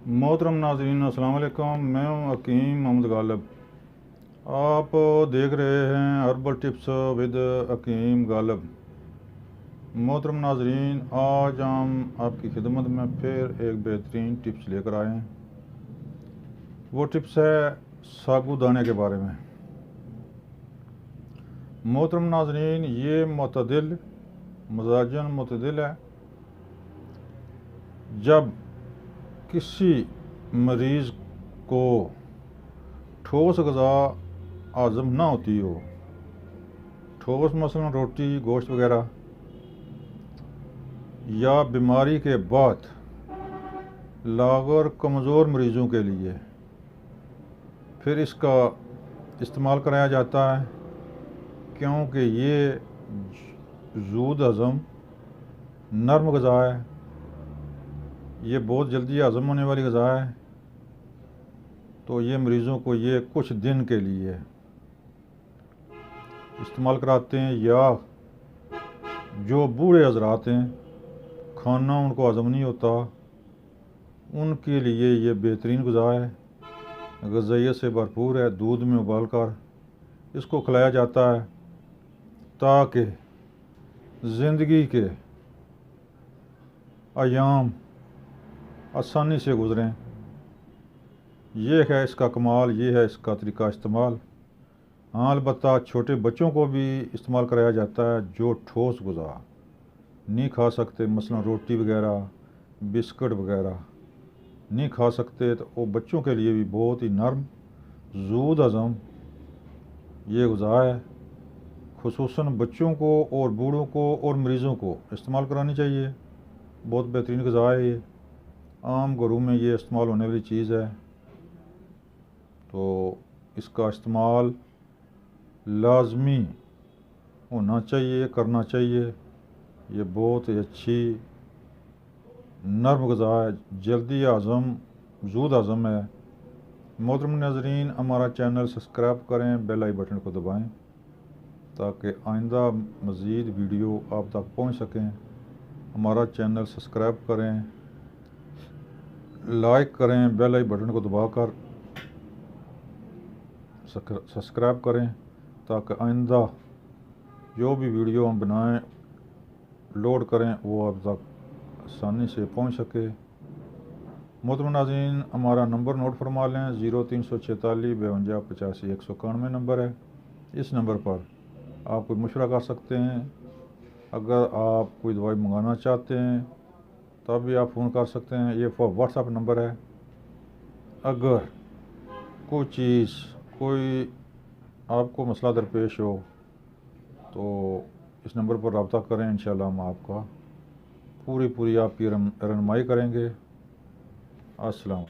मोहतरम नाज़रीन, अस्सलाम वालेकुम। मैं हूँ हकीम मोहम्मद गालिब। आप देख रहे हैं हर्बल टिप्स विद हकीम गालिब। मोहतरम नाज़रीन, आज हम आपकी खिदमत में फिर एक बेहतरीन टिप्स लेकर आए हैं। वो टिप्स है साबूदाने के बारे में। मोहतरम नाज़रीन, ये मतदिल मजाजन मतदिल है। जब किसी मरीज़ को ठोस ग़िज़ा हज़म ना होती हो, ठोस मसलन रोटी गोश्त वगैरह, या बीमारी के बाद लागर कमज़ोर मरीज़ों के लिए फिर इसका इस्तेमाल कराया जाता है, क्योंकि ये ज़ूद हज़म नरम ग़िज़ा है। ये बहुत जल्दी हज़म होने वाली ग़िज़ा है। तो ये मरीज़ों को ये कुछ दिन के लिए इस्तेमाल कराते हैं, या जो बूढ़े हज़रात हैं, खाना उनको हज़म नहीं होता, उनके लिए ये बेहतरीन ग़िज़ा है। ग़िज़ाइयत से भरपूर है। दूध में उबाल कर इसको खिलाया जाता है ताकि ज़िंदगी के अयाम आसानी से गुज़रें। ये है इसका कमाल, ये है इसका तरीका इस्तेमाल। हाँ, अलबत्ता छोटे बच्चों को भी इस्तेमाल कराया जाता है जो ठोस ग़िज़ा नहीं खा सकते, मसलन रोटी वगैरह, बिस्किट वगैरह नहीं खा सकते, तो वो बच्चों के लिए भी बहुत ही नरम ज़ूद हज़म ये ग़िज़ा है। खुसूसन बच्चों को और बूढ़ों को और मरीज़ों को इस्तेमाल करानी चाहिए। बहुत बेहतरीन ग़िज़ा है ये। आम घरों में ये इस्तेमाल होने वाली चीज़ है, तो इसका इस्तेमाल लाजमी होना चाहिए, करना चाहिए। ये बहुत ही अच्छी नरम ग़िज़ा है, जल्दी हज़म ज़ूद हज़म है। मोहतरम नाज़रीन, हमारा चैनल सब्सक्राइब करें, बेल आई बटन को दबाएं ताकि आइंदा मज़ीद वीडियो आप तक पहुंच सकें। हमारा चैनल सब्सक्राइब करें, लाइक करें, बेल आई बटन को दबाकर सब्सक्राइब करें ताकि आइंदा जो भी वीडियो हम बनाएं, लोड करें, वो आप तक आसानी से पहुंच सके। मोहतरम नाज़रीन, हमारा नंबर नोट फरमा लें। 0346 52 85 191 नंबर है। इस नंबर पर आप कोई मशवरा कर सकते हैं। अगर आप कोई दवाई मंगाना चाहते हैं तब भी आप फ़ोन कर सकते हैं। ये व्हाट्सएप नंबर है। अगर कोई चीज़, कोई आपको मसला दरपेश हो तो इस नंबर पर रब्ता करें। इंशाल्लाह हम आपका पूरी आपकी रहनुमाई करेंगे। अस्सलाम।